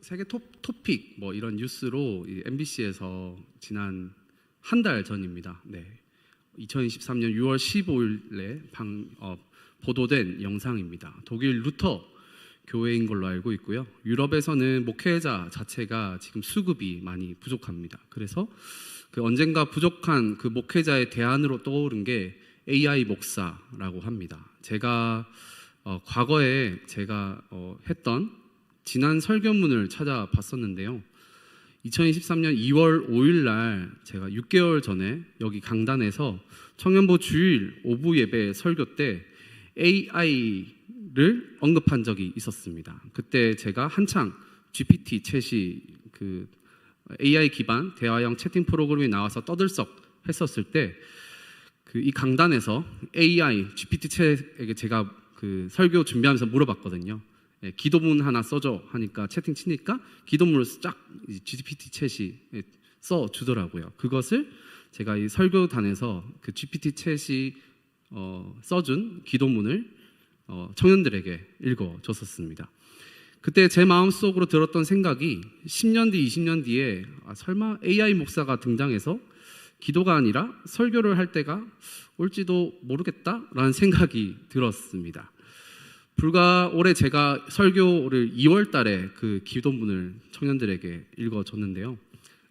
세계 토픽 뭐 이런 뉴스로 MBC에서 지난 한 달 전입니다. 2023년 6월 15일에 보도된 영상입니다. 독일 루터 교회인 걸로 알고 있고요. 유럽에서는 목회자 자체가 지금 수급이 많이 부족합니다. 그래서 언젠가 부족한 그 목회자의 대안으로 떠오른 게 AI 목사라고 합니다. 제가 과거에 제가 했던 지난 설교문을 찾아봤었는데요. 2023년 2월 5일 날 제가 6개월 전에 여기 강단에서 청년부 주일 오부 예배 설교 때 AI를 언급한 적이 있었습니다. 그때 제가 한창 GPT 챗이 그 AI 기반 대화형 채팅 프로그램이 나와서 떠들썩 했었을 때 이 강단에서 AI GPT 챗에게 제가 그 설교 준비하면서 물어봤거든요. 기도문 하나 써줘 하니까 채팅 치니까 기도문을 쫙 GPT 챗이 써주더라고요. 그것을 제가 이 설교단에서 그 GPT 챗이 써준 기도문을 청년들에게 읽어줬었습니다. 그때 제 마음속으로 들었던 생각이 10년 뒤, 20년 뒤에 설마 AI 목사가 등장해서 기도가 아니라 설교를 할 때가 올지도 모르겠다라는 생각이 들었습니다. 불과 올해 제가 설교를 2월 달에 그 기도문을 청년들에게 읽어줬는데요.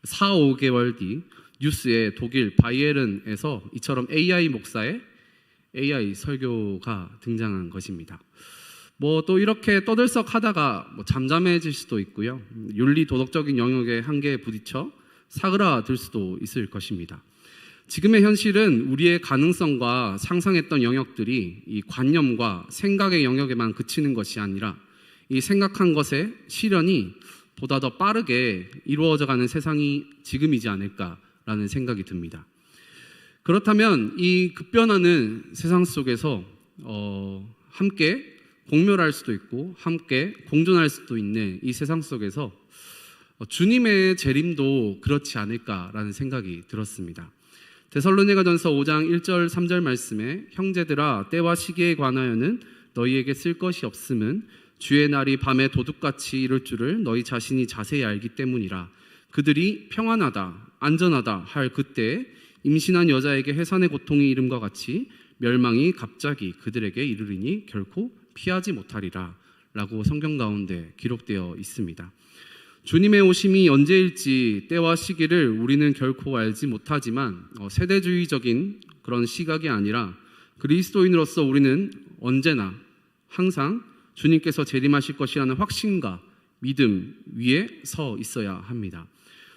4, 5개월 뒤 뉴스에 독일 바이에른에서 이처럼 AI 목사의 AI 설교가 등장한 것입니다. 또 이렇게 떠들썩 하다가 잠잠해질 수도 있고요. 윤리 도덕적인 영역의 한계에 부딪혀 사그라들 수도 있을 것입니다. 지금의 현실은 우리의 가능성과 상상했던 영역들이 이 관념과 생각의 영역에만 그치는 것이 아니라 이 생각한 것의 실현이 보다 더 빠르게 이루어져가는 세상이 지금이지 않을까라는 생각이 듭니다. 그렇다면 이 급변하는 세상 속에서 함께 공멸할 수도 있고 함께 공존할 수도 있는 이 세상 속에서 주님의 재림도 그렇지 않을까라는 생각이 들었습니다. 데살로니가전서 5장 1절 3절 말씀에 형제들아 때와 시기에 관하여는 너희에게 쓸 것이 없음은 주의 날이 밤에 도둑같이 이를 줄을 너희 자신이 자세히 알기 때문이라. 그들이 평안하다 안전하다 할 그때에 임신한 여자에게 해산의 고통이 이름과 같이 멸망이 갑자기 그들에게 이르리니 결코 피하지 못하리라 라고 성경 가운데 기록되어 있습니다. 주님의 오심이 언제일지 때와 시기를 우리는 결코 알지 못하지만 세대주의적인 그런 시각이 아니라 그리스도인으로서 우리는 언제나 항상 주님께서 재림하실 것이라는 확신과 믿음 위에 서 있어야 합니다.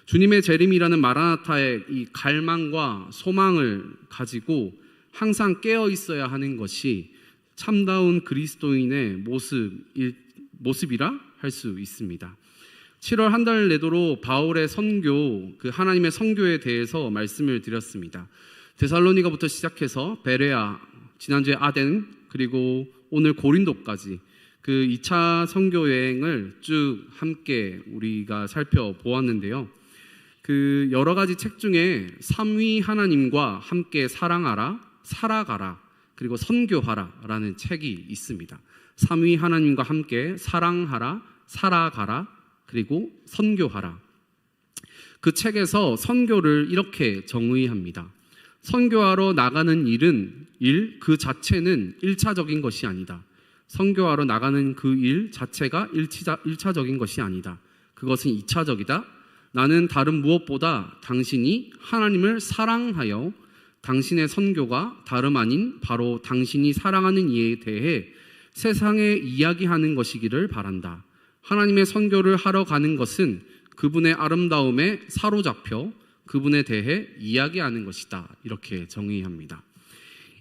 주님의 재림이라는 마라나타의 이 갈망과 소망을 가지고 항상 깨어 있어야 하는 것이 참다운 그리스도인의 모습이라 할 수 있습니다. 7월 한 달 내도록 바울의 선교, 그 하나님의 선교에 대해서 말씀을 드렸습니다. 데살로니가부터 시작해서 베레아, 지난주에 아덴, 그리고 오늘 고린도까지 그 2차 선교 여행을 쭉 함께 우리가 살펴보았는데요. 그 여러 가지 책 중에 삼위 하나님과 함께 사랑하라, 살아가라, 그리고 선교하라 라는 책이 있습니다. 삼위 하나님과 함께 사랑하라, 살아가라, 그리고 선교하라. 그 책에서 선교를 이렇게 정의합니다. 선교하러 나가는 일 그 자체는 1차적인 것이 아니다. 선교하러 나가는 그 일 자체가 1차적인 것이 아니다. 그것은 2차적이다. 나는 다른 무엇보다 당신이 하나님을 사랑하여 당신의 선교가 다름 아닌 바로 당신이 사랑하는 이에 대해 세상에 이야기하는 것이기를 바란다. 하나님의 선교를 하러 가는 것은 그분의 아름다움에 사로잡혀 그분에 대해 이야기하는 것이다. 이렇게 정의합니다.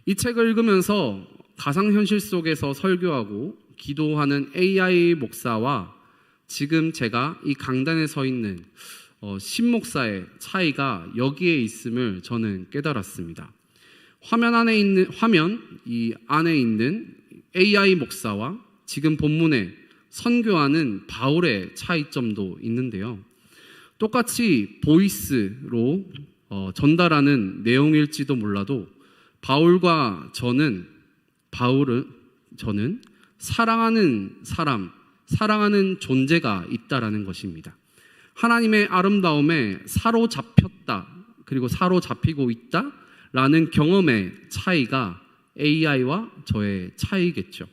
이 책을 읽으면서 가상현실 속에서 설교하고 기도하는 AI 목사와 지금 제가 이 강단에 서 있는 신목사의 차이가 여기에 있음을 저는 깨달았습니다. 화면 이 안에 있는 AI 목사와 지금 본문에 선교하는 바울의 차이점도 있는데요. 똑같이 보이스로 전달하는 내용일지도 몰라도 바울은 저는 사랑하는 사람, 사랑하는 존재가 있다라는 것입니다. 하나님의 아름다움에 사로잡혔다, 그리고 사로잡히고 있다라는 경험의 차이가 AI와 저의 차이겠죠.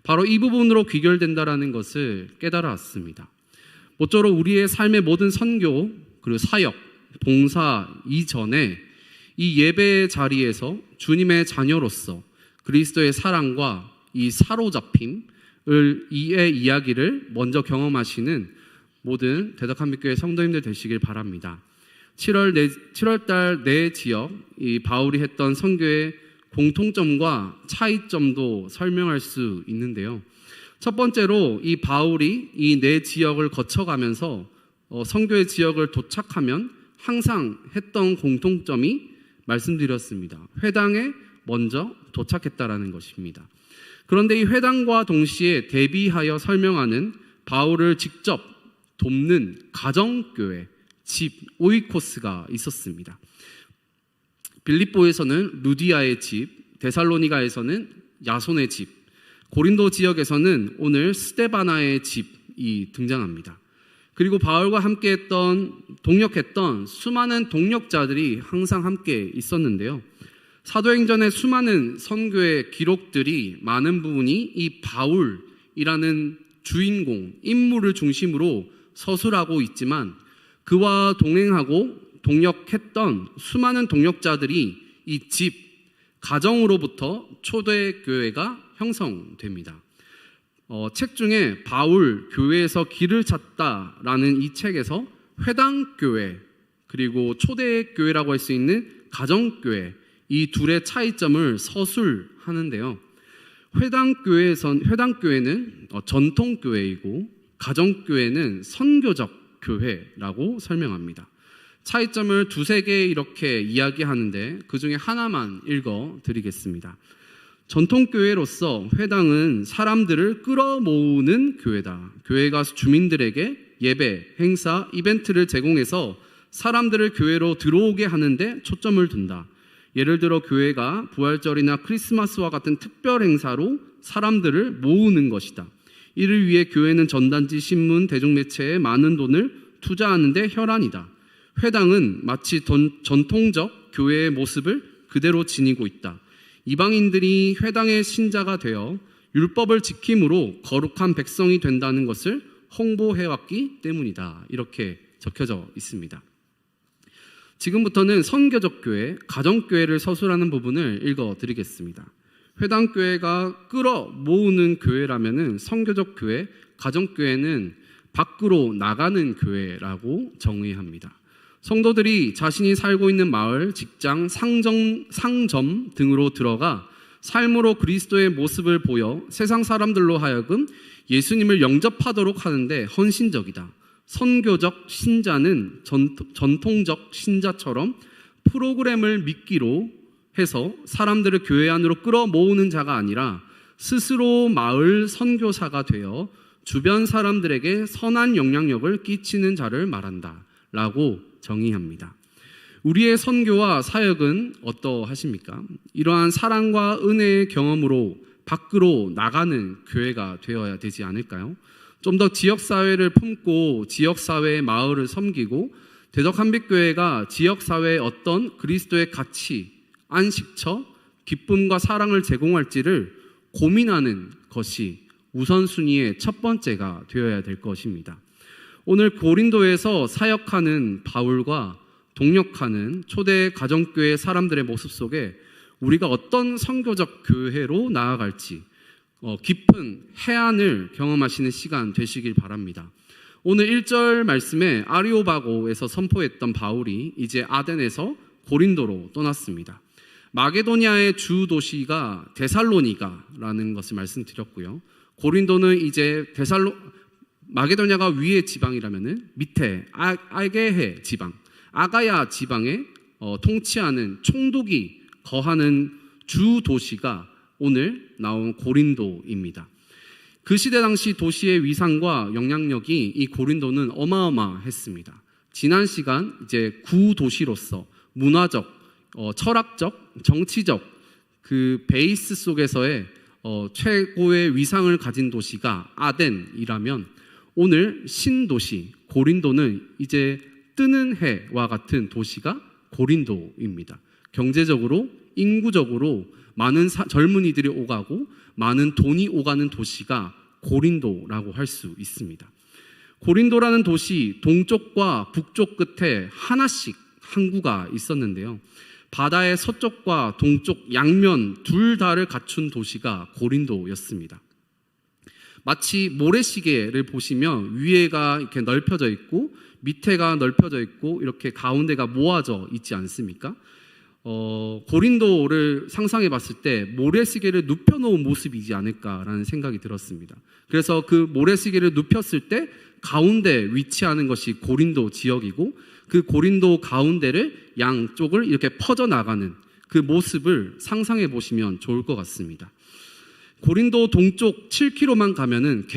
바로 이 부분으로 귀결된다라는 것을 깨달았습니다. 모쪼록 우리의 삶의 모든 선교, 그리고 사역, 봉사 이전에 이 예배의 자리에서 주님의 자녀로서 그리스도의 사랑과 이 사로잡힘을 이의 이야기를 먼저 경험하시는 모든 대덕한빛교회 성도님들 되시길 바랍니다. 7월달 내 지역 이 바울이 했던 선교의 공통점과 차이점도 설명할 수 있는데요. 첫 번째로 이 바울이 이 내 지역을 거쳐가면서 선교의 지역을 도착하면 항상 했던 공통점이 말씀드렸습니다. 회당에 먼저 도착했다라는 것입니다. 그런데 이 회당과 동시에 대비하여 설명하는 바울을 직접 돕는 가정교회, 집, 오이코스가 있었습니다. 빌립보에서는 루디아의 집, 데살로니가에서는 야손의 집, 고린도 지역에서는 오늘 스데바나의 집이 등장합니다. 그리고 바울과 함께 동역했던 수많은 동역자들이 항상 함께 있었는데요. 사도행전의 수많은 선교의 기록들이 많은 부분이 이 바울이라는 주인공, 인물을 중심으로 서술하고 있지만 그와 동행하고 동역했던 수많은 동역자들이 이 집, 가정으로부터 초대교회가 형성됩니다. 책 중에 바울 교회에서 길을 찾다라는 이 책에서 회당교회 그리고 초대교회라고 할 수 있는 가정교회 이 둘의 차이점을 서술하는데요. 회당교회는 전통교회이고 가정교회는 선교적 교회라고 설명합니다. 차이점을 두세 개 이렇게 이야기하는데 그 중에 하나만 읽어드리겠습니다. 전통교회로서 회당은 사람들을 끌어모으는 교회다. 교회가 주민들에게 예배, 행사, 이벤트를 제공해서 사람들을 교회로 들어오게 하는데 초점을 둔다. 예를 들어 교회가 부활절이나 크리스마스와 같은 특별 행사로 사람들을 모으는 것이다. 이를 위해 교회는 전단지, 신문, 대중매체에 많은 돈을 투자하는데 혈안이다. 회당은 마치 전통적 교회의 모습을 그대로 지니고 있다. 이방인들이 회당의 신자가 되어 율법을 지킴으로 거룩한 백성이 된다는 것을 홍보해왔기 때문이다. 이렇게 적혀져 있습니다. 지금부터는 선교적 교회, 가정교회를 서술하는 부분을 읽어드리겠습니다. 회당교회가 끌어모으는 교회라면 선교적 교회, 가정교회는 밖으로 나가는 교회라고 정의합니다. 성도들이 자신이 살고 있는 마을, 직장, 상점 등으로 들어가 삶으로 그리스도의 모습을 보여 세상 사람들로 하여금 예수님을 영접하도록 하는데 헌신적이다. 선교적 신자는 전통적 신자처럼 프로그램을 믿기로 해서 사람들을 교회 안으로 끌어모으는 자가 아니라 스스로 마을 선교사가 되어 주변 사람들에게 선한 영향력을 끼치는 자를 말한다 라고 정의합니다. 우리의 선교와 사역은 어떠하십니까? 이러한 사랑과 은혜의 경험으로 밖으로 나가는 교회가 되어야 되지 않을까요? 좀 더 지역사회를 품고 지역사회의 마을을 섬기고 대덕한빛교회가 지역사회에 어떤 그리스도의 가치, 안식처, 기쁨과 사랑을 제공할지를 고민하는 것이 우선순위의 첫 번째가 되어야 될 것입니다. 오늘 고린도에서 사역하는 바울과 동역하는 초대 가정교회 사람들의 모습 속에 우리가 어떤 선교적 교회로 나아갈지 깊은 해안을 경험하시는 시간 되시길 바랍니다. 오늘 1절 말씀에 아리오바고에서 선포했던 바울이 이제 아덴에서 고린도로 떠났습니다. 마게도니아의 주 도시가 데살로니가라는 것을 말씀드렸고요. 고린도는 이제 마게도니아가 위의 지방이라면은 밑에 아게해 지방, 아가야 지방에 통치하는 총독이 거하는 주 도시가 오늘 나온 고린도입니다. 그 시대 당시 도시의 위상과 영향력이 이 고린도는 어마어마했습니다. 지난 시간 이제 구도시로서 문화적, 철학적, 정치적 그 베이스 속에서의 최고의 위상을 가진 도시가 아덴이라면 오늘 신도시 고린도는 이제 뜨는 해와 같은 도시가 고린도입니다. 경제적으로 인구적으로 많은 젊은이들이 오가고 많은 돈이 오가는 도시가 고린도라고 할 수 있습니다. 고린도라는 도시 동쪽과 북쪽 끝에 하나씩 항구가 있었는데요. 바다의 서쪽과 동쪽 양면 둘 다를 갖춘 도시가 고린도였습니다. 마치 모래시계를 보시면 위에가 이렇게 넓혀져 있고 밑에가 넓혀져 있고 이렇게 가운데가 모아져 있지 않습니까? 고린도를 상상해 봤을 때 모래시계를 눕혀놓은 모습이지 않을까라는 생각이 들었습니다. 그래서 그 모래시계를 눕혔을 때 가운데 위치하는 것이 고린도 지역이고 그 고린도 가운데를 양쪽을 이렇게 퍼져나가는 그 모습을 상상해 보시면 좋을 것 같습니다. 고린도 동쪽 7km만 가면은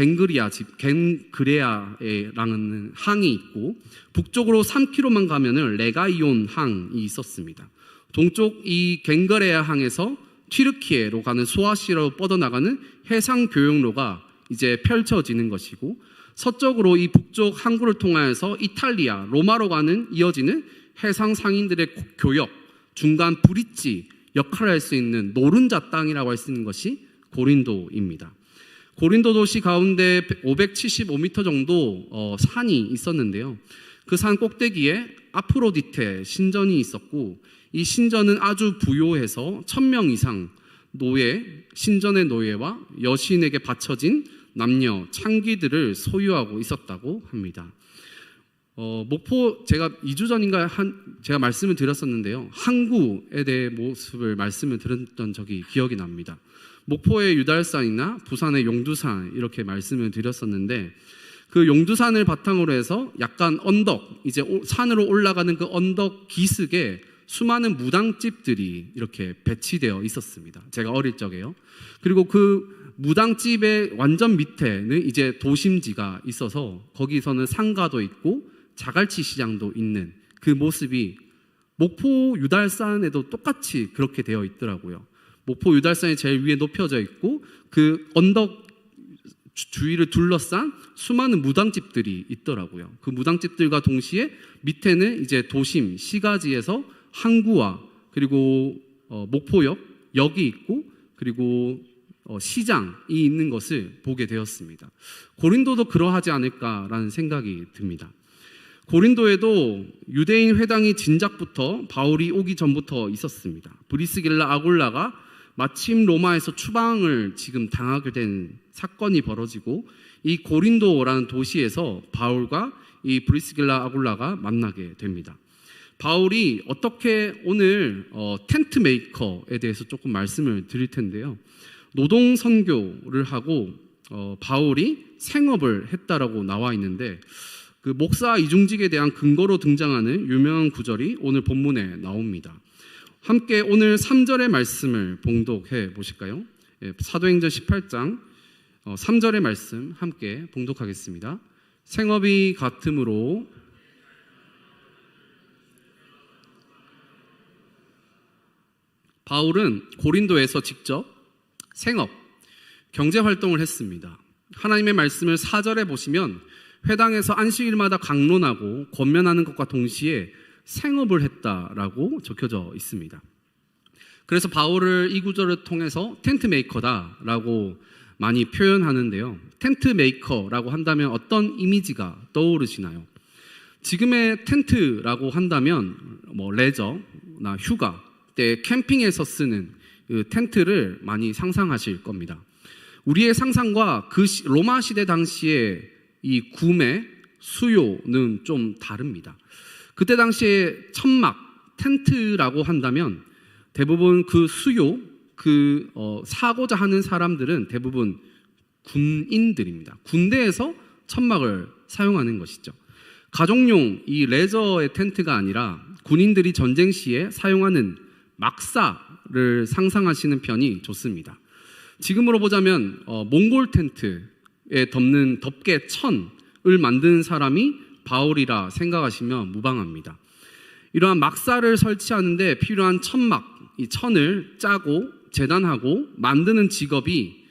갱그레아라는 항이 있고 북쪽으로 3km만 가면은 레가이온 항이 있었습니다. 동쪽 이 갱그레아 항에서 튀르키예로 가는 소아시아로 뻗어나가는 해상 교역로가 이제 펼쳐지는 것이고 서쪽으로 이 북쪽 항구를 통하여서 이탈리아, 로마로 가는 이어지는 해상 상인들의 교역, 중간 브릿지 역할을 할 수 있는 노른자 땅이라고 할 수 있는 것이 고린도입니다. 고린도 도시 가운데 575m 정도 산이 있었는데요. 그 산 꼭대기에 아프로디테 신전이 있었고 이 신전은 아주 부요해서 1000명 이상 신전의 노예와 여신에게 바쳐진 남녀 창기들을 소유하고 있었다고 합니다. 목포 제가 2주 전인가 제가 말씀을 드렸었는데요. 항구에 대해 모습을 말씀을 드렸던 적이 기억이 납니다. 목포의 유달산이나 부산의 용두산 이렇게 말씀을 드렸었는데 그 용두산을 바탕으로 해서 약간 언덕 이제 산으로 올라가는 그 언덕 기슭에 수많은 무당집들이 이렇게 배치되어 있었습니다. 제가 어릴 적에요. 그리고 그 무당집의 완전 밑에는 이제 도심지가 있어서 거기서는 상가도 있고 자갈치 시장도 있는 그 모습이 목포 유달산에도 똑같이 그렇게 되어 있더라고요. 목포 유달산이 제일 위에 높여져 있고 그 언덕 주위를 둘러싼 수많은 무당집들이 있더라고요. 그 무당집들과 동시에 밑에는 이제 도심 시가지에서 항구와 그리고 목포역이 있고 그리고 시장이 있는 것을 보게 되었습니다. 고린도도 그러하지 않을까라는 생각이 듭니다. 고린도에도 유대인 회당이 진작부터 바울이 오기 전부터 있었습니다. 브리스길라 아굴라가 마침 로마에서 추방을 지금 당하게 된 사건이 벌어지고 이 고린도라는 도시에서 바울과 이 브리스길라 아굴라가 만나게 됩니다. 바울이 어떻게 오늘 텐트 메이커에 대해서 조금 말씀을 드릴 텐데요. 노동 선교를 하고 바울이 생업을 했다라고 나와 있는데 그 목사 이중직에 대한 근거로 등장하는 유명한 구절이 오늘 본문에 나옵니다. 함께 오늘 3절의 말씀을 봉독해 보실까요? 사도행전 18장 3절의 말씀 함께 봉독하겠습니다. 생업이 같으므로 바울은 고린도에서 직접 생업, 경제활동을 했습니다. 하나님의 말씀을 4절에 보시면 회당에서 안식일마다 강론하고 권면하는 것과 동시에 생업을 했다라고 적혀져 있습니다. 그래서 바울을 이 구절을 통해서 텐트 메이커다라고 많이 표현하는데요. 텐트 메이커라고 한다면 어떤 이미지가 떠오르시나요? 지금의 텐트라고 한다면 레저나 휴가 때 캠핑에서 쓰는 그 텐트를 많이 상상하실 겁니다. 우리의 상상과 그 로마 시대 당시에 이 구매 수요는 좀 다릅니다. 그때 당시에 천막 텐트라고 한다면 대부분 그 수요 사고자 하는 사람들은 대부분 군인들입니다. 군대에서 천막을 사용하는 것이죠. 가족용 이 레저의 텐트가 아니라 군인들이 전쟁 시에 사용하는 막사를 상상하시는 편이 좋습니다. 지금으로 보자면 몽골 텐트에 덮는 덮개 천을 만드는 사람이 바울이라 생각하시면 무방합니다. 이러한 막사를 설치하는데 필요한 천막, 이 천을 짜고 재단하고 만드는 직업이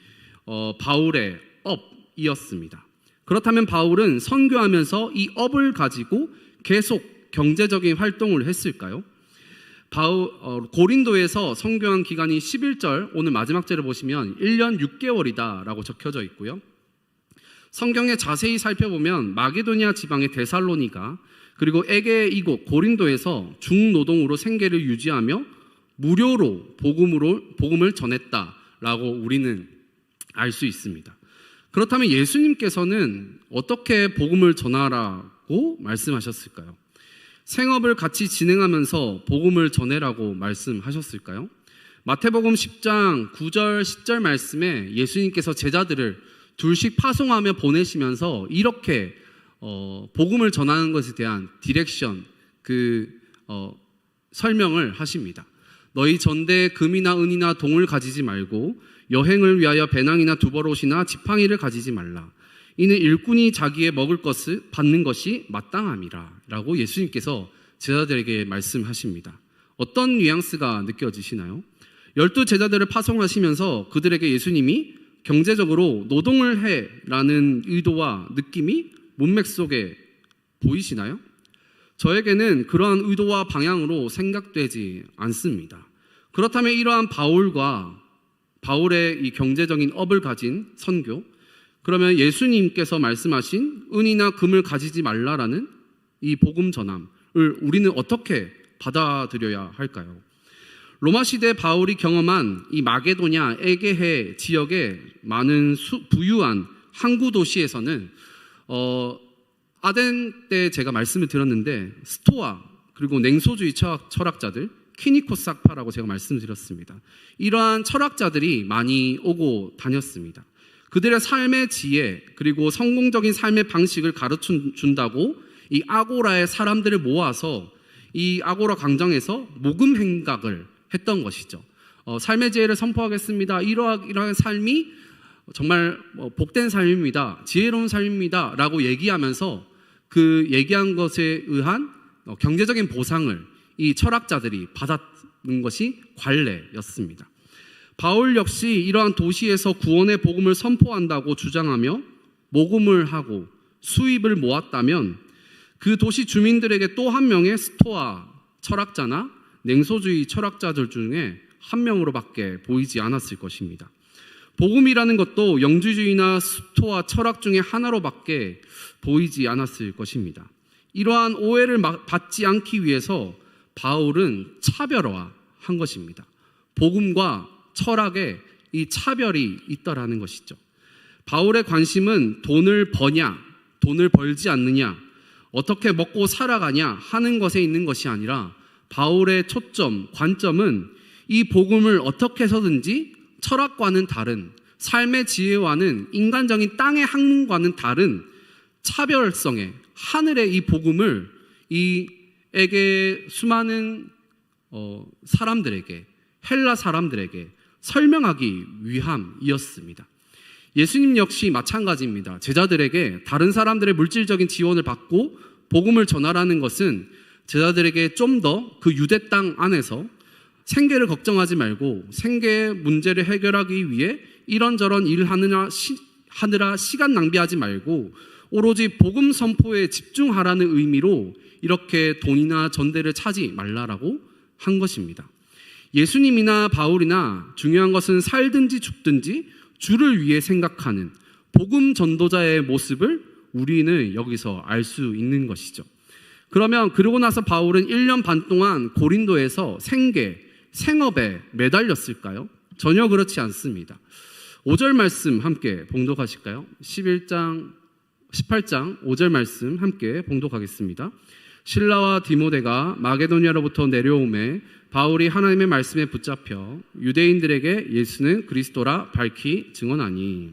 바울의 업이었습니다. 그렇다면 바울은 선교하면서 이 업을 가지고 계속 경제적인 활동을 했을까요? 고린도에서 선교한 기간이 11절, 오늘 마지막 절을 보시면 1년 6개월이다 라고 적혀져 있고요. 성경에 자세히 살펴보면 마게도니아 지방의 데살로니가 그리고 에게 이곳 고린도에서 중노동으로 생계를 유지하며 무료로 복음을 전했다라고 우리는 알 수 있습니다. 그렇다면 예수님께서는 어떻게 복음을 전하라고 말씀하셨을까요? 생업을 같이 진행하면서 복음을 전해라고 말씀하셨을까요? 마태복음 10장 9절 10절 말씀에 예수님께서 제자들을 둘씩 파송하며 보내시면서 이렇게 복음을 전하는 것에 대한 디렉션, 설명을 하십니다. 너희 전대에 금이나 은이나 동을 가지지 말고 여행을 위하여 배낭이나 두버롯이나 지팡이를 가지지 말라. 이는 일꾼이 자기의 먹을 것을 받는 것이 마땅함이라 라고 예수님께서 제자들에게 말씀하십니다. 어떤 뉘앙스가 느껴지시나요? 12 제자들을 파송하시면서 그들에게 예수님이 경제적으로 노동을 해라는 의도와 느낌이 문맥 속에 보이시나요? 저에게는 그러한 의도와 방향으로 생각되지 않습니다. 그렇다면 이러한 바울의 이 경제적인 업을 가진 선교, 그러면 예수님께서 말씀하신 은이나 금을 가지지 말라라는 이 복음 전함을 우리는 어떻게 받아들여야 할까요? 로마 시대 바울이 경험한 이 마게도냐, 에게해 지역의 많은 부유한 항구 도시에서는 아덴 때 제가 말씀을 드렸는데 스토아 그리고 냉소주의 철학자들 키니코스 학파라고 제가 말씀드렸습니다. 이러한 철학자들이 많이 오고 다녔습니다. 그들의 삶의 지혜 그리고 성공적인 삶의 방식을 가르쳐준다고 이 아고라의 사람들을 모아서 이 아고라 광장에서 모금 행각을 했던 것이죠. 삶의 지혜를 선포하겠습니다. 이러한 삶이 정말 복된 삶입니다. 지혜로운 삶입니다. 라고 얘기하면서 그 얘기한 것에 의한 경제적인 보상을 이 철학자들이 받았는 것이 관례였습니다. 바울 역시 이러한 도시에서 구원의 복음을 선포한다고 주장하며 모금을 하고 수입을 모았다면 그 도시 주민들에게 또 한 명의 스토아 철학자나 냉소주의 철학자들 중에 한 명으로밖에 보이지 않았을 것입니다. 복음이라는 것도 영주주의나 스토아 철학 중에 하나로밖에 보이지 않았을 것입니다. 이러한 오해를 받지 않기 위해서 바울은 차별화한 것입니다. 복음과 철학에 이 차별이 있다라는 것이죠. 바울의 관심은 돈을 버냐, 돈을 벌지 않느냐, 어떻게 먹고 살아가냐 하는 것에 있는 것이 아니라 바울의 초점, 관점은 이 복음을 어떻게 해서든지 철학과는 다른, 삶의 지혜와는 인간적인 땅의 학문과는 다른 차별성의 하늘의 이 복음을 수많은 사람들에게, 헬라 사람들에게 설명하기 위함이었습니다. 예수님 역시 마찬가지입니다. 제자들에게 다른 사람들의 물질적인 지원을 받고 복음을 전하라는 것은 제자들에게 좀 더 그 유대 땅 안에서 생계를 걱정하지 말고 생계의 문제를 해결하기 위해 이런저런 일을 하느라 시간 낭비하지 말고 오로지 복음 선포에 집중하라는 의미로 이렇게 돈이나 전대를 차지 말라라고 한 것입니다. 예수님이나 바울이나 중요한 것은 살든지 죽든지 주를 위해 생각하는 복음 전도자의 모습을 우리는 여기서 알 수 있는 것이죠. 그러고 나서 바울은 1년 반 동안 고린도에서 생업에 매달렸을까요? 전혀 그렇지 않습니다. 5절 말씀 함께 봉독하실까요? 18장 5절 말씀 함께 봉독하겠습니다. 실라와 디모데가 마게도니아로부터 내려오매 바울이 하나님의 말씀에 붙잡혀 유대인들에게 예수는 그리스도라 밝히 증언하니.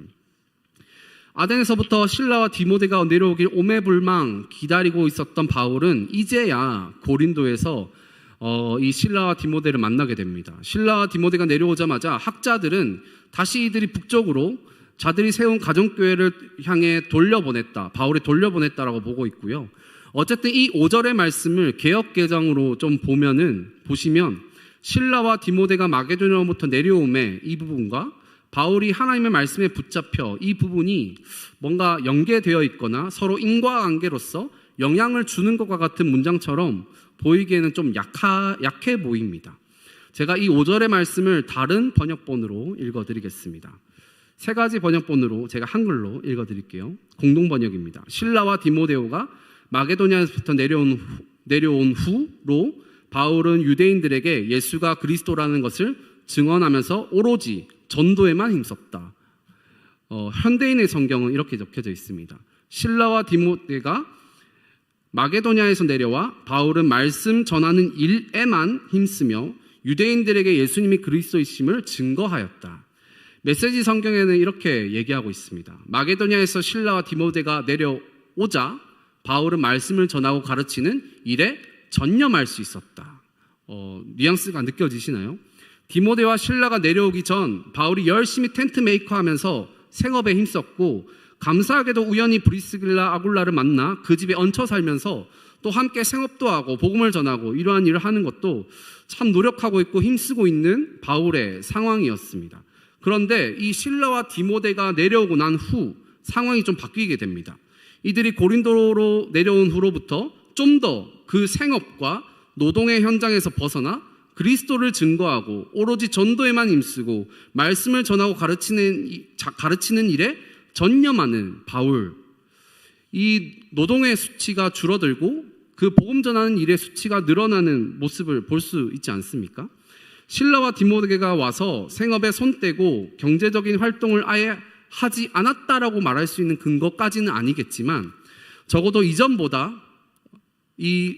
아덴에서부터 실라와 디모데가 내려오길 오매불망 기다리고 있었던 바울은 이제야 고린도에서 이 실라와 디모데를 만나게 됩니다. 실라와 디모데가 내려오자마자 학자들은 다시 이들이 북쪽으로 자들이 세운 가정교회를 향해 바울이 돌려보냈다라고 보고 있고요. 어쨌든 이 5절의 말씀을 개역개정으로 좀 보시면 실라와 디모데가 마게도냐로부터 내려오매 이 부분과 바울이 하나님의 말씀에 붙잡혀 이 부분이 뭔가 연계되어 있거나 서로 인과관계로서 영향을 주는 것과 같은 문장처럼 보이기에는 좀 약해 보입니다. 제가 이 5절의 말씀을 다른 번역본으로 읽어드리겠습니다. 세 가지 번역본으로 제가 한글로 읽어드릴게요. 공동번역입니다. 실라와 디모데오가 마게도냐에서부터 내려온 후로 바울은 유대인들에게 예수가 그리스도라는 것을 증언하면서 오로지 전도에만 힘썼다. 현대인의 성경은 이렇게 적혀져 있습니다. 실라와 디모데가 마게도냐에서 내려와 바울은 말씀 전하는 일에만 힘쓰며 유대인들에게 예수님이 그리스도이심을 증거하였다. 메시지 성경에는 이렇게 얘기하고 있습니다. 마게도냐에서 실라와 디모데가 내려오자 바울은 말씀을 전하고 가르치는 일에 전념할 수 있었다. 뉘앙스가 느껴지시나요? 디모데와 실라가 내려오기 전 바울이 열심히 텐트 메이커 하면서 생업에 힘썼고 감사하게도 우연히 브리스길라 아굴라를 만나 그 집에 얹혀 살면서 또 함께 생업도 하고 복음을 전하고 이러한 일을 하는 것도 참 노력하고 있고 힘쓰고 있는 바울의 상황이었습니다. 그런데 이 실라와 디모데가 내려오고 난 후 상황이 좀 바뀌게 됩니다. 이들이 고린도로 내려온 후로부터 좀 더 그 생업과 노동의 현장에서 벗어나 그리스도를 증거하고 오로지 전도에만 힘쓰고 말씀을 전하고 가르치는 일에 전념하는 바울. 이 노동의 수치가 줄어들고 그 복음 전하는 일의 수치가 늘어나는 모습을 볼 수 있지 않습니까? 실라와 디모데가 와서 생업에 손 떼고 경제적인 활동을 아예 하지 않았다라고 말할 수 있는 근거까지는 아니겠지만 적어도 이전보다 이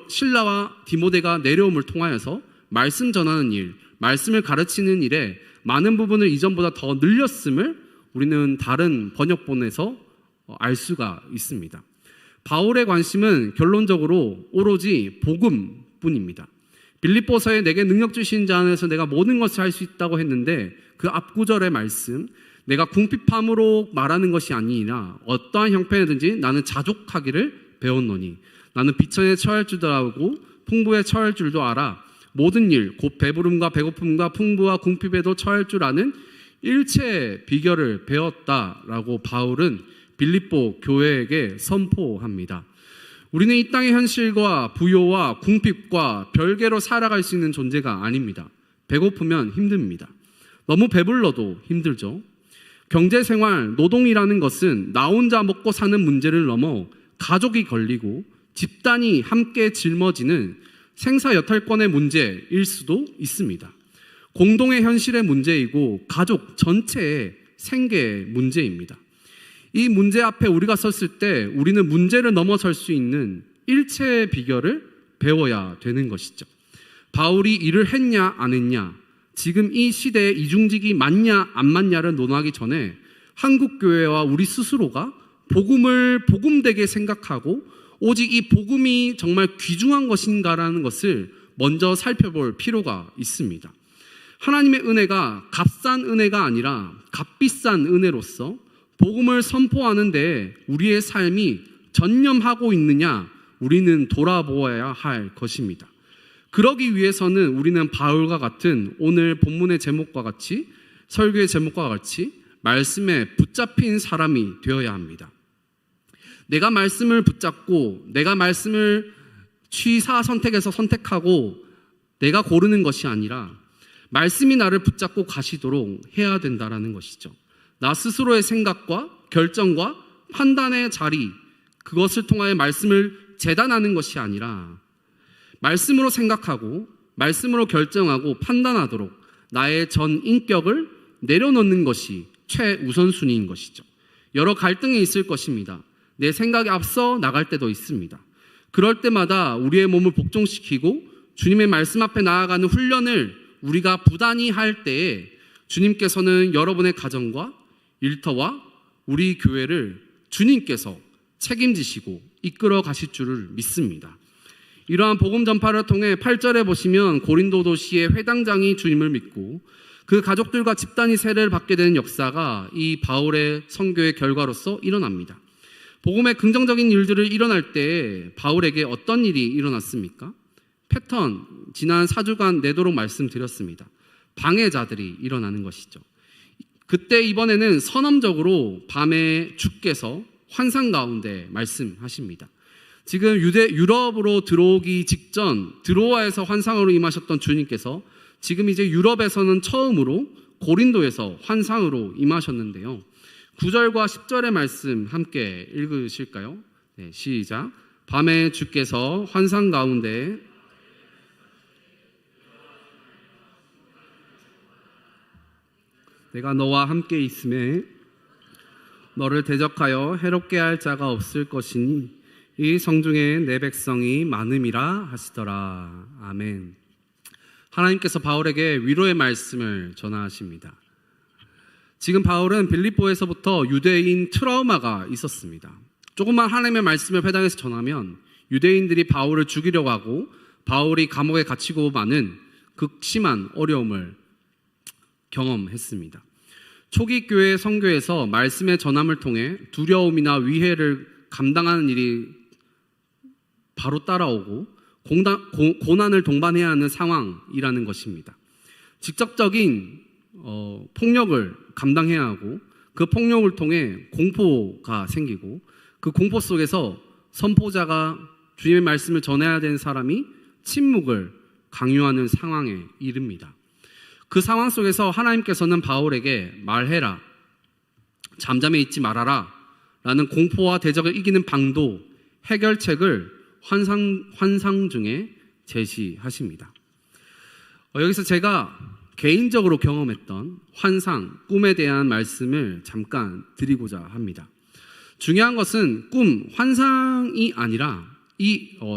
실라와 디모데가 내려옴을 통하여서 말씀 전하는 일, 말씀을 가르치는 일에 많은 부분을 이전보다 더 늘렸음을 우리는 다른 번역본에서 알 수가 있습니다. 바울의 관심은 결론적으로 오로지 복음뿐입니다. 빌립보서에 내게 능력 주신 자 안에서 내가 모든 것을 할 수 있다고 했는데 그 앞구절의 말씀, 내가 궁핍함으로 말하는 것이 아니라 어떠한 형편이든지 나는 자족하기를 배웠노니 나는 비천에 처할 줄도 알고 풍부에 처할 줄도 알아 모든 일 곧 배부름과 배고픔과 풍부와 궁핍에도 처할 줄 아는 일체의 비결을 배웠다라고 바울은 빌립보 교회에게 선포합니다. 우리는 이 땅의 현실과 부요와 궁핍과 별개로 살아갈 수 있는 존재가 아닙니다. 배고프면 힘듭니다. 너무 배불러도 힘들죠. 경제생활, 노동이라는 것은 나 혼자 먹고 사는 문제를 넘어 가족이 걸리고 집단이 함께 짊어지는 생사여탈권의 문제일 수도 있습니다. 공동의 현실의 문제이고 가족 전체의 생계의 문제입니다. 이 문제 앞에 우리가 섰을 때 우리는 문제를 넘어설 수 있는 일체의 비결을 배워야 되는 것이죠. 바울이 일을 했냐 안 했냐, 지금 이 시대에 이중직이 맞냐 안 맞냐를 논하기 전에 한국교회와 우리 스스로가 복음을 복음되게 생각하고 오직 이 복음이 정말 귀중한 것인가라는 것을 먼저 살펴볼 필요가 있습니다. 하나님의 은혜가 값싼 은혜가 아니라 값비싼 은혜로서 복음을 선포하는데 우리의 삶이 전념하고 있느냐 우리는 돌아보아야 할 것입니다. 그러기 위해서는 우리는 바울과 같은 오늘 본문의 제목과 같이 설교의 제목과 같이 말씀에 붙잡힌 사람이 되어야 합니다. 내가 말씀을 붙잡고 내가 말씀을 취사 선택해서 선택하고 내가 고르는 것이 아니라 말씀이 나를 붙잡고 가시도록 해야 된다는 것이죠. 나 스스로의 생각과 결정과 판단의 자리, 그것을 통하여 말씀을 재단하는 것이 아니라 말씀으로 생각하고 말씀으로 결정하고 판단하도록 나의 전 인격을 내려놓는 것이 최우선순위인 것이죠. 여러 갈등이 있을 것입니다. 내 생각에 앞서 나갈 때도 있습니다. 그럴 때마다 우리의 몸을 복종시키고 주님의 말씀 앞에 나아가는 훈련을 우리가 부단히 할 때에 주님께서는 여러분의 가정과 일터와 우리 교회를 주님께서 책임지시고 이끌어 가실 줄을 믿습니다. 이러한 복음 전파를 통해 8절에 보시면 고린도 도시의 회당장이 주님을 믿고 그 가족들과 집단이 세례를 받게 되는 역사가 이 바울의 선교의 결과로서 일어납니다. 복음의 긍정적인 일들을 일어날 때 바울에게 어떤 일이 일어났습니까? 패턴 지난 4주간 내도록 말씀드렸습니다. 방해자들이 일어나는 것이죠. 그때 이번에는 선언적으로 밤에 주께서 환상 가운데 말씀하십니다. 지금 유럽으로 들어오기 직전 드로아에서 환상으로 임하셨던 주님께서 지금 이제 유럽에서는 처음으로 고린도에서 환상으로 임하셨는데요. 9절과 10절의 말씀 함께 읽으실까요? 네, 시작. 밤에 주께서 환상 가운데 내가 너와 함께 있음에 너를 대적하여 해롭게 할 자가 없을 것이니 이 성중에 내 백성이 많음이라 하시더라. 아멘. 하나님께서 바울에게 위로의 말씀을 전하십니다. 지금 바울은 빌립보에서부터 유대인 트라우마가 있었습니다. 조금만 하나님의 말씀을 회당에서 전하면 유대인들이 바울을 죽이려고 하고 바울이 감옥에 갇히고 마는 극심한 어려움을 경험했습니다. 초기 교회 선교에서 말씀의 전함을 통해 두려움이나 위해를 감당하는 일이 바로 따라오고 고난을 동반해야 하는 상황이라는 것입니다. 직접적인 폭력을 감당해야 하고 그 폭력을 통해 공포가 생기고 그 공포 속에서 선포자가 주님의 말씀을 전해야 되는 사람이 침묵을 강요하는 상황에 이릅니다. 그 상황 속에서 하나님께서는 바울에게 말해라, 잠잠해 있지 말아라 라는 공포와 대적을 이기는 방도, 해결책을 환상 중에 제시하십니다. 여기서 제가 개인적으로 경험했던 환상, 꿈에 대한 말씀을 잠깐 드리고자 합니다. 중요한 것은 환상이 아니라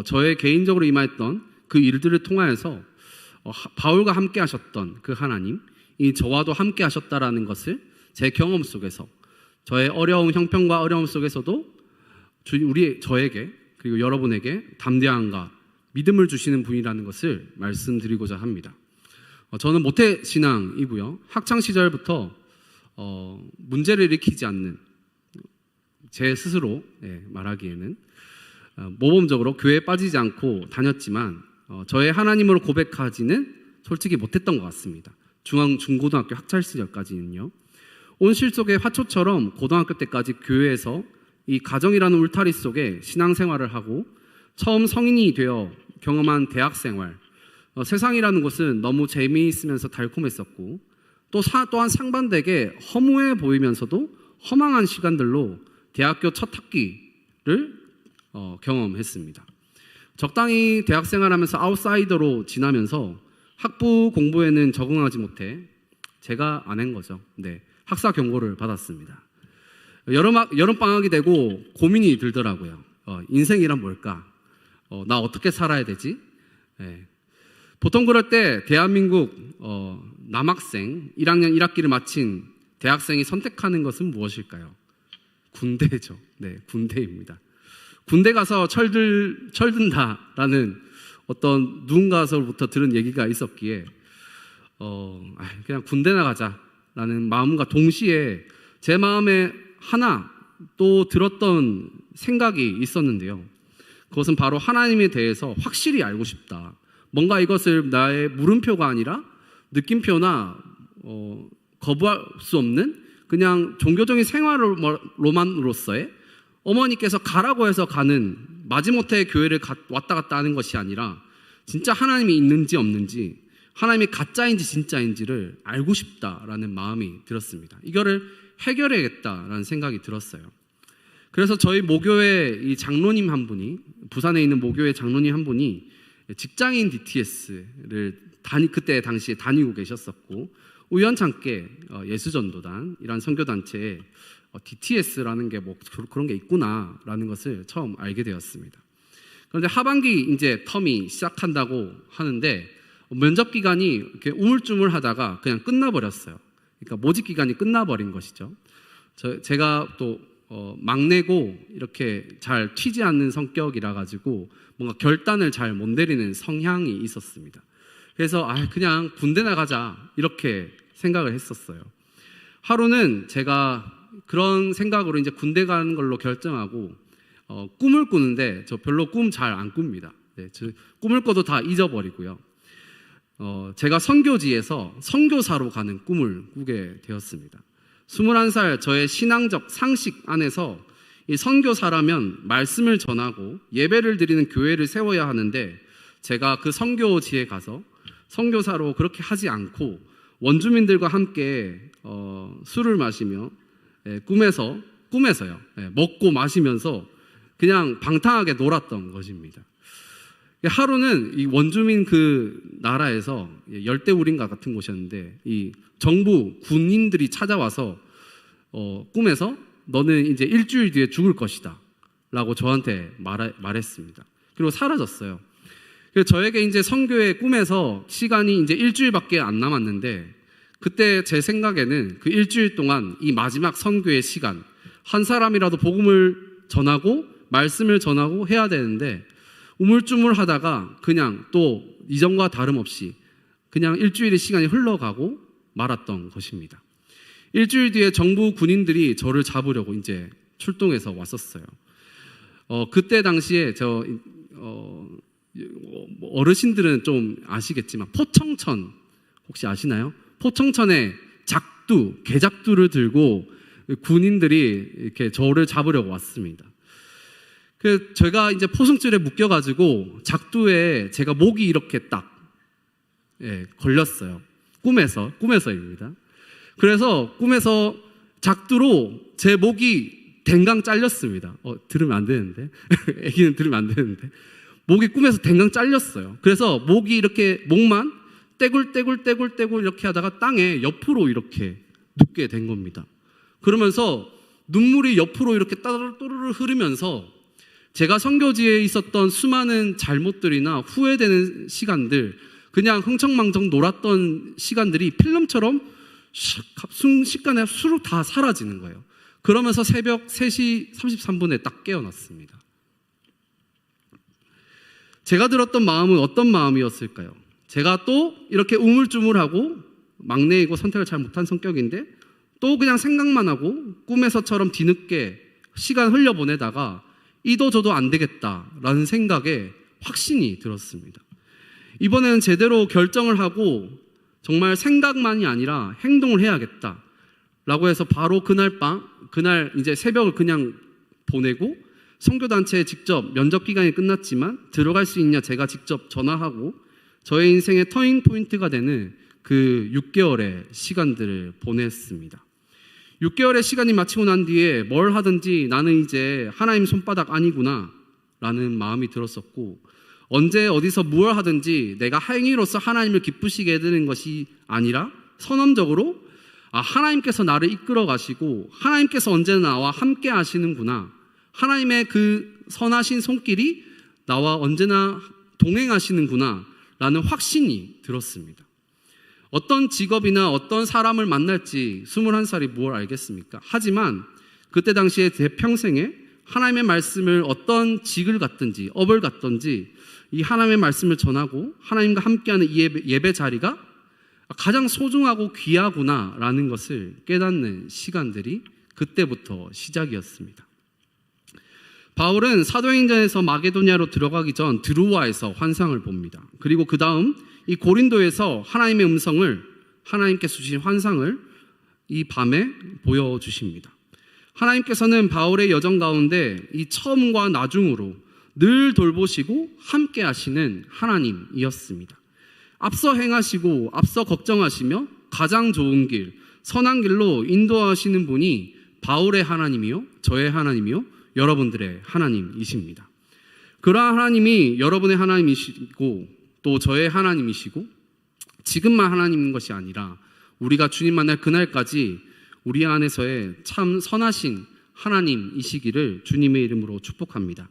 저의 개인적으로 임하였던 그 일들을 통하여서 바울과 함께 하셨던 그 하나님, 저와도 함께 하셨다라는 것을 제 경험 속에서 저의 어려운 형편과 어려움 속에서도 저에게 그리고 여러분에게 담대함과 믿음을 주시는 분이라는 것을 말씀드리고자 합니다. 저는 모태신앙이고요. 학창시절부터 문제를 일으키지 않는 제 스스로 말하기에는 모범적으로 교회에 빠지지 않고 다녔지만 저의 하나님으로 고백하지는 솔직히 못했던 것 같습니다. 중고등학교 학창시절까지는요. 온실 속의 화초처럼 고등학교 때까지 교회에서 이 가정이라는 울타리 속에 신앙생활을 하고 처음 성인이 되어 경험한 대학생활, 세상이라는 곳은 너무 재미있으면서 달콤했었고 또한 상반되게 허무해 보이면서도 허망한 시간들로 대학교 첫 학기를 경험했습니다. 적당히 대학생활하면서 아웃사이더로 지나면서 학부 공부에는 적응하지 못해 제가 안 한 거죠. 네, 학사 경고를 받았습니다. 여름방학이 되고 고민이 들더라고요. 인생이란 뭘까? 나 어떻게 살아야 되지? 네. 보통 그럴 때 대한민국 남학생 1학년 1학기를 마친 대학생이 선택하는 것은 무엇일까요? 군대죠. 네, 군대입니다. 군대 가서 철든다라는 어떤 누군가서부터 들은 얘기가 있었기에 그냥 군대 나가자라는 마음과 동시에 제 마음에 하나 또 들었던 생각이 있었는데요. 그것은 바로 하나님에 대해서 확실히 알고 싶다. 뭔가 이것을 나의 물음표가 아니라 느낌표나 거부할 수 없는 그냥 종교적인 생활로만으로서의 어머니께서 가라고 해서 가는 마지못해 교회를 왔다 갔다 하는 것이 아니라 진짜 하나님이 있는지 없는지, 하나님이 가짜인지 진짜인지를 알고 싶다라는 마음이 들었습니다. 이거를 해결해야겠다라는 생각이 들었어요. 그래서 저희 모교회 이 장로님 한 분이, 부산에 있는 모교회 장로님 한 분이 직장인 DTS를 그때 당시에 다니고 계셨었고, 우연찮게 예수전도단 이란 선교단체에 DTS라는 게 그런 게 있구나라는 것을 처음 알게 되었습니다. 그런데 하반기 이제 텀이 시작한다고 하는데 면접 기간이 이렇게 우물쭈물하다가 그냥 끝나버렸어요. 그러니까 모집 기간이 끝나버린 것이죠. 제가 또 막내고 이렇게 잘 튀지 않는 성격이라 가지고 뭔가 결단을 잘 못 내리는 성향이 있었습니다. 그래서 그냥 군대 나가자 이렇게 생각을 했었어요. 하루는 제가 그런 생각으로 이제 군대 가는 걸로 결정하고 꿈을 꾸는데 저 별로 꿈 잘 안 꿉니다. 네, 꿈을 꿔도 다 잊어버리고요. 제가 선교지에서 선교사로 가는 꿈을 꾸게 되었습니다. 21살 저의 신앙적 상식 안에서 이 선교사라면 말씀을 전하고 예배를 드리는 교회를 세워야 하는데, 제가 그 선교지에 가서 선교사로 그렇게 하지 않고 원주민들과 함께 술을 마시며 꿈에서요. 먹고 마시면서 그냥 방탕하게 놀았던 것입니다. 하루는 이 원주민 그 나라에서 열대우린가 같은 곳이었는데, 이 정부 군인들이 찾아와서 꿈에서 너는 이제 일주일 뒤에 죽을 것이다 라고 저한테 말했습니다. 그리고 사라졌어요. 그래서 저에게 이제 선교의 꿈에서 시간이 이제 일주일밖에 안 남았는데, 그때 제 생각에는 그 일주일 동안 이 마지막 선교의 시간, 한 사람이라도 복음을 전하고 말씀을 전하고 해야 되는데, 우물쭈물 하다가 그냥 또 이전과 다름없이 그냥 일주일의 시간이 흘러가고 말았던 것입니다. 일주일 뒤에 정부 군인들이 저를 잡으려고 이제 출동해서 왔었어요. 그때 당시에 어르신들은 좀 아시겠지만 포청천 혹시 아시나요? 포청천에 개작두를 들고 군인들이 이렇게 저를 잡으려고 왔습니다. 제가 이제 포승줄에 묶여가지고 작두에 제가 목이 이렇게 딱 걸렸어요. 꿈에서입니다. 그래서 꿈에서 작두로 제 목이 댕강 잘렸습니다. 들으면 안 되는데 애기는 들으면 안 되는데 목이 꿈에서 댕강 잘렸어요. 그래서 목이 이렇게 목만 떼굴 이렇게 하다가 땅에 옆으로 이렇게 눕게 된 겁니다. 그러면서 눈물이 옆으로 이렇게 또르르 흐르면서 제가 선교지에 있었던 수많은 잘못들이나 후회되는 시간들, 그냥 흥청망청 놀았던 시간들이 필름처럼 순식간에 수룩 다 사라지는 거예요. 그러면서 새벽 3시 33분에 딱 깨어났습니다. 제가 들었던 마음은 어떤 마음이었을까요? 제가 또 이렇게 우물쭈물하고 막내이고 선택을 잘 못한 성격인데 또 그냥 생각만 하고 꿈에서처럼 뒤늦게 시간 흘려보내다가 이도 저도 안 되겠다라는 생각에 확신이 들었습니다. 이번에는 제대로 결정을 하고 정말 생각만이 아니라 행동을 해야겠다라고 해서 바로 그날 이제 새벽을 그냥 보내고 선교단체에 직접 면접 기간이 끝났지만 들어갈 수 있냐 제가 직접 전화하고 저의 인생의 터닝 포인트가 되는 그 6개월의 시간들을 보냈습니다. 6개월의 시간이 마치고 난 뒤에 뭘 하든지 나는 이제 하나님 손바닥 아니구나 라는 마음이 들었었고, 언제 어디서 무엇을 하든지 내가 행위로서 하나님을 기쁘시게 해드리는 것이 아니라 선언적으로 하나님께서 나를 이끌어 가시고 하나님께서 언제나 나와 함께 하시는구나, 하나님의 그 선하신 손길이 나와 언제나 동행하시는구나 라는 확신이 들었습니다. 어떤 직업이나 어떤 사람을 만날지 21살이 뭘 알겠습니까? 하지만 그때 당시에 제 평생에 하나님의 말씀을 어떤 직을 갖든지 업을 갖든지 이 하나님의 말씀을 전하고 하나님과 함께하는 이 예배 자리가 가장 소중하고 귀하구나라는 것을 깨닫는 시간들이 그때부터 시작이었습니다. 바울은 사도행전에서 마게도냐로 들어가기 전 드루아에서 환상을 봅니다. 그리고 그 다음 이 고린도에서 하나님의 음성을, 하나님께서 주신 환상을 이 밤에 보여주십니다. 하나님께서는 바울의 여정 가운데 이 처음과 나중으로 늘 돌보시고 함께 하시는 하나님이었습니다. 앞서 행하시고 앞서 걱정하시며 가장 좋은 길, 선한 길로 인도하시는 분이 바울의 하나님이요, 저의 하나님이요, 여러분들의 하나님이십니다. 그러한 하나님이 여러분의 하나님이시고 또 저의 하나님이시고 지금만 하나님인 것이 아니라 우리가 주님 만날 그날까지 우리 안에서의 참 선하신 하나님이시기를 주님의 이름으로 축복합니다.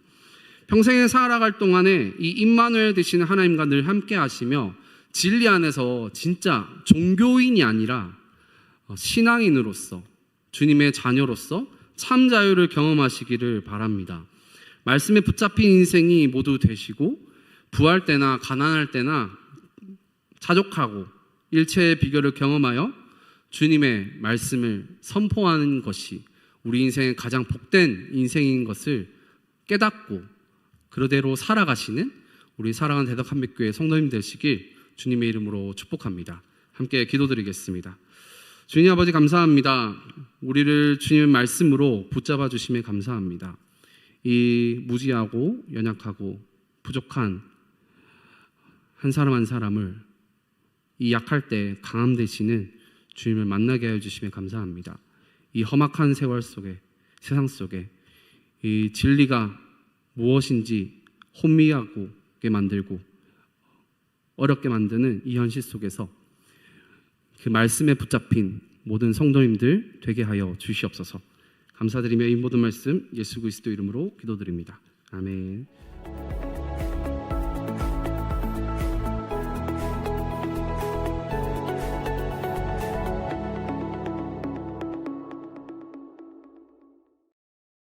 평생에 살아갈 동안에 이 임마누엘 되시는 하나님과 늘 함께 하시며 진리 안에서 진짜 종교인이 아니라 신앙인으로서 주님의 자녀로서 참 자유를 경험하시기를 바랍니다. 말씀에 붙잡힌 인생이 모두 되시고 부할 때나 가난할 때나 자족하고 일체의 비결을 경험하여 주님의 말씀을 선포하는 것이 우리 인생의 가장 복된 인생인 것을 깨닫고 그대로 살아가시는 우리 사랑하는 대덕한빛교회 성도님 되시길 주님의 이름으로 축복합니다. 함께 기도드리겠습니다. 주님 아버지 감사합니다. 우리를 주님의 말씀으로 붙잡아 주심에 감사합니다. 이 무지하고 연약하고 부족한 한 사람 한 사람을 이 약할 때 강함 되시는 주님을 만나게 하여 주심에 감사합니다. 이 험악한 세월 속에, 세상 속에 이 진리가 무엇인지 혼미하게 만들고 어렵게 만드는 이 현실 속에서 그 말씀에 붙잡힌 모든 성도님들 되게 하여 주시옵소서. 감사드리며 이 모든 말씀 예수 그리스도 이름으로 기도드립니다. 아멘.